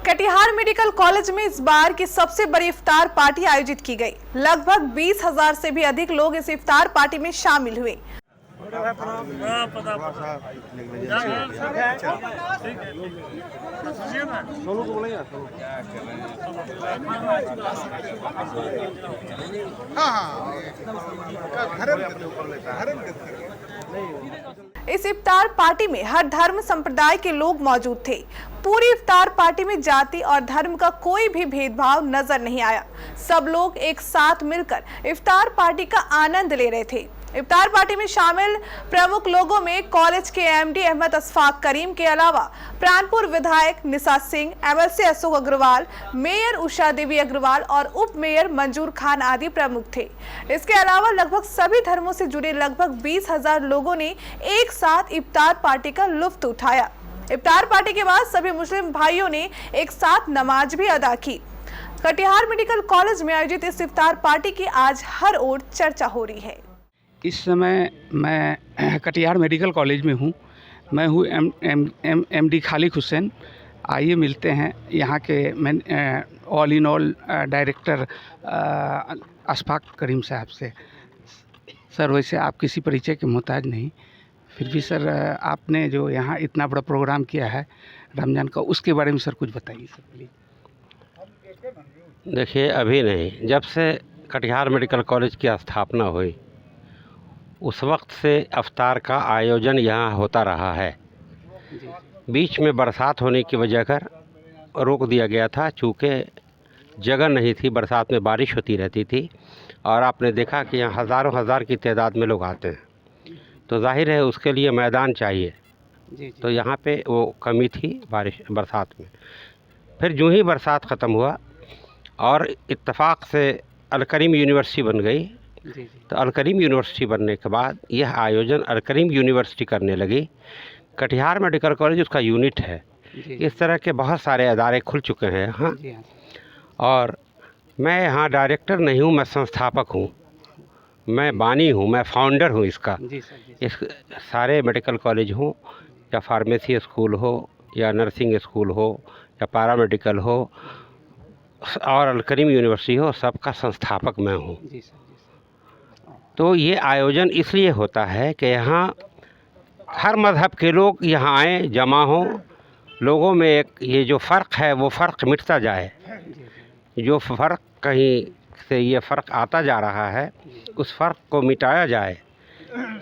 Katihar medical college में इस बार की सबसे बड़ी इफ्तार पार्टी आयोजित की गई। लगभग 20,000 से भी अधिक लोग इस इफ्तार पार्टी में शामिल हुए। इस इफ्तार पार्टी में हर धर्म संप्रदाय के लोग मौजूद थे। पूरी इफ्तार पार्टी में जाति और धर्म का कोई भी भेदभाव नजर नहीं आया। सब लोग एक साथ मिलकर इफ्तार पार्टी का आनंद ले रहे थे। इफ्तार पार्टी में शामिल प्रमुख लोगों में कॉलेज के एमडी अहमद अशफाक करीम के अलावा प्राणपुर विधायक निशा सिंह, एमएलसी अशोक अग्रवाल, मेयर उषा देवी अग्रवाल और उप मेयर मंजूर खान आदि प्रमुख थे। इसके अलावा लगभग सभी धर्मों से जुड़े लगभग 20,000 लोगों ने एक साथ इफ्तार पार्टी का लुत्फ उठाया। इफ्तार पार्टी के बाद सभी मुस्लिम भाइयों ने एक साथ नमाज भी अदा की। कटिहार मेडिकल कॉलेज में आयोजित इस इफ्तार पार्टी की आज हर ओर चर्चा हो रही है। इस समय मैं कटिहार मेडिकल कॉलेज में हूँ। मैं हूँ एमडी खालिक हुसैन। आइए मिलते हैं यहाँ के all in all director Ashfaq Karim साहब से। सर, वैसे आप किसी परिचय के मोहताज नहीं, फिर भी सर आपने जो यहाँ इतना बड़ा प्रोग्राम किया है रमज़ान का, उसके बारे में सर कुछ बताइए सर प्लीज़। देखिए, अभी नहीं, जब से कटिहार मेडिकल कॉलेज की स्थापना हुई उस वक्त से इफ्तार का आयोजन यहाँ होता रहा है। बीच में बरसात होने की वजह कर रोक दिया गया था, चूँकि जगह नहीं थी। बरसात में बारिश होती रहती थी और आपने देखा कि यहाँ हज़ारों हज़ार की तादाद में लोग आते हैं, तो जाहिर है उसके लिए मैदान चाहिए। तो यहाँ पे वो कमी थी बरसात में। फिर जो ही बरसात ख़त्म हुआ और इत्तेफाक से अल करीम यूनिवर्सिटी बन गई, तो अल करीम यूनिवर्सिटी बनने के बाद यह आयोजन अल करीम यूनिवर्सिटी करने लगी। कटिहार मेडिकल कॉलेज उसका यूनिट है। इस तरह के बहुत सारे अदारे खुल चुके हैं यहाँ। और मैं यहाँ डायरेक्टर नहीं हूँ, मैं संस्थापक हूँ, मैं बानी हूँ, मैं फाउंडर हूँ इसका। इस सारे मेडिकल कॉलेज हो या फार्मेसी स्कूल हो या नर्सिंग स्कूल हो या पैरामेडिकल हो और अल करीम यूनिवर्सिटी हो, सबका संस्थापक मैं हूँ। तो ये आयोजन इसलिए होता है कि यहाँ हर मज़हब के लोग यहाँ आएँ, जमा हों, लोगों में एक ये जो फ़र्क है वो फ़र्क मिटता जाए। जो फ़र्क कहीं से ये फ़र्क आता जा रहा है उस फ़र्क को मिटाया जाए।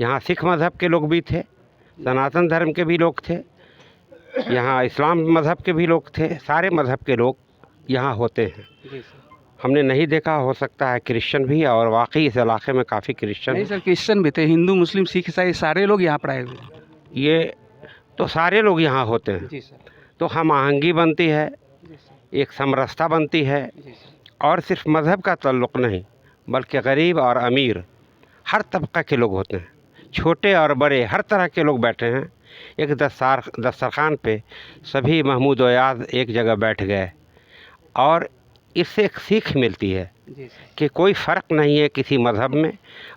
यहाँ सिख मज़हब के लोग भी थे, सनातन धर्म के भी लोग थे, यहाँ इस्लाम मज़हब के भी लोग थे, सारे मज़हब के लोग यहाँ होते हैं। हमने नहीं देखा, हो सकता है क्रिश्चियन भी, और वाकई इस इलाके में काफ़ी क्रिश्चियन। नहीं सर, क्रिश्चियन भी थे, हिंदू मुस्लिम सिख ईसाई सारे लोग यहाँ पर आए हुए हैं। ये तो सारे लोग यहाँ होते हैं। जी सर। तो हम आहंगी बनती है, एक समरसता बनती है। और सिर्फ मज़हब का ताल्लुक़ नहीं, बल्कि गरीब और अमीर हर तबका के लोग होते हैं, छोटे और बड़े हर तरह के लोग बैठे हैं। एक दस्तरखान पे सभी महमूद वयाद एक जगह बैठ गए और इससे एक सीख मिलती है कि कोई फ़र्क नहीं है किसी मज़हब में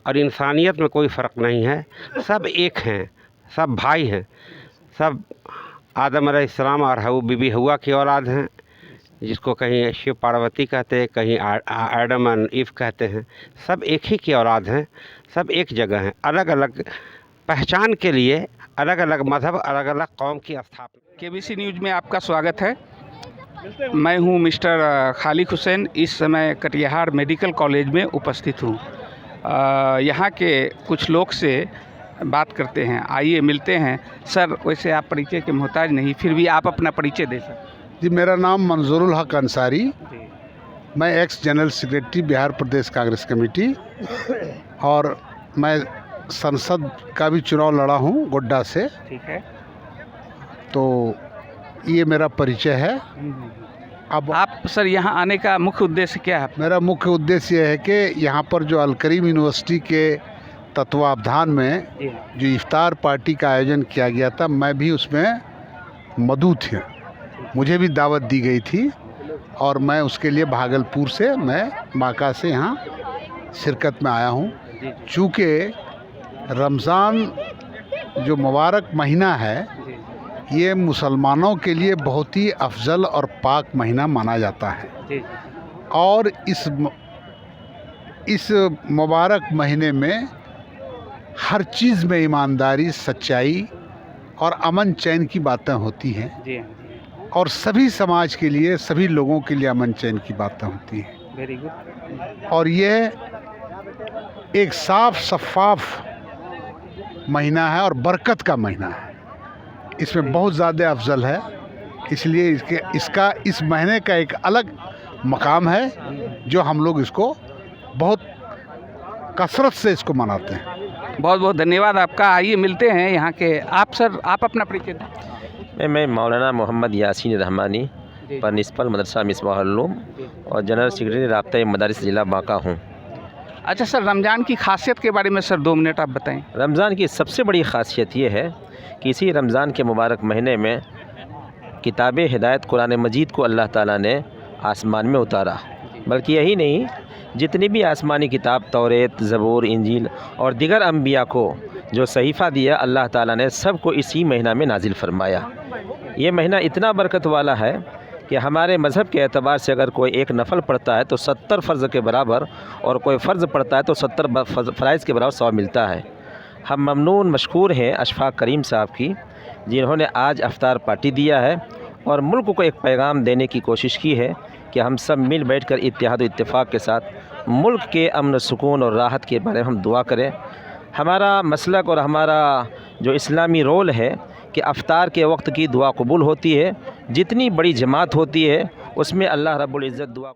और इंसानियत में कोई फ़र्क नहीं है। सब एक हैं, सब भाई हैं, सब आदम अलैहिस्सलाम और बीबी हवा की औलाद हैं, जिसको कहीं शिव पार्वती कहते हैं, कहीं आदम और ईव कहते हैं। सब एक ही की औलाद हैं, सब एक जगह हैं। अलग अलग पहचान के लिए अलग अलग मज़हब, अलग अलग कौम की स्थापना। केबीसी न्यूज़ में आपका स्वागत है। मैं हूं मिस्टर खालिक हुसैन। इस समय कटिहार मेडिकल कॉलेज में उपस्थित हूं। यहाँ के कुछ लोग से बात करते हैं, आइए मिलते हैं। सर, वैसे आप परिचय के मोहताज नहीं, फिर भी आप अपना परिचय दें सर। जी, मेरा नाम मंजूरुल हक अंसारी, मैं एक्स जनरल सेक्रेटरी बिहार प्रदेश कांग्रेस कमेटी, और मैं संसद का भी चुनाव लड़ा हूँ गोड्डा से। ठीक है। तो ये मेरा परिचय है। अब आप सर यहाँ आने का मुख्य उद्देश्य क्या है? मेरा मुख्य उद्देश्य यह है कि यहाँ पर जो अल करीम यूनिवर्सिटी के तत्वावधान में जो इफ्तार पार्टी का आयोजन किया गया था, मैं भी उसमें मदऊ थी, मुझे भी दावत दी गई थी और मैं उसके लिए भागलपुर से, मैं बांका से यहाँ शिरकत में आया हूँ। चूँकि रमज़ान जो मुबारक महीना है ये मुसलमानों के लिए बहुत ही अफजल और पाक महीना माना जाता है। जी और इस मुबारक महीने में हर चीज़ में ईमानदारी, सच्चाई और अमन चैन की बातें होती हैं। जी और सभी समाज के लिए, सभी लोगों के लिए अमन चैन की बातें होती हैं। Very good. और ये एक साफ शफाफ महीना है और बरकत का महीना है। इसमें बहुत ज़्यादा अफजल है, इसलिए इसका इस महीने का एक अलग मकाम है जो हम लोग इसको बहुत कसरत से इसको मनाते हैं। बहुत बहुत धन्यवाद आपका। आइए मिलते हैं यहाँ के। आप सर, आप अपना परिचय दें। मैं मौलाना मोहम्मद यासीन रहमानी, प्रिंसिपल मदरसा मिसबाहुल उलूम और जनरल सेक्रेटरी राब्ता मदारिस ज़िला बांका हूँ। अच्छा सर, रमज़ान की खासियत के बारे में सर 2 मिनट आप बताएं। रमज़ान की सबसे बड़ी ख़ासियत ये है कि इसी रमज़ान के मुबारक महीने में किताब हिदायत कुरान मजीद को अल्लाह ताला ने आसमान में उतारा। बल्कि यही नहीं, जितनी भी आसमानी किताब तौरेत, ज़बूर, इंजील और दिगर अम्बिया को जो सहीफ़ा दिया, अल्लाह ताला ने सब को इसी महीना में नाजिल फरमाया। ये महीना इतना बरकत वाला है कि हमारे मज़हब के एतबार से अगर कोई एक नफल पढ़ता है तो 70 फ़र्ज़ के बराबर, और कोई फ़र्ज़ पढ़ता है तो 70 फ़राइज़ के बराबर सवाब मिलता है। हम ममनून मशकूर हैं अशफाक करीम साहब की, जिन्होंने आज अफ्तार पार्टी दिया है और मुल्क को एक पैगाम देने की कोशिश की है कि हम सब मिल बैठकर इत्तेहाद और इत्तेफाक के साथ मुल्क के अमन, सुकून और राहत के बारे में हम दुआ करें। हमारा मसलक और हमारा जो इस्लामी रोल है कि अफ्तार के वक्त की दुआ कबूल होती है। जितनी बड़ी जमात होती है उसमें अल्लाह रब्बुल इज़्ज़त दुआ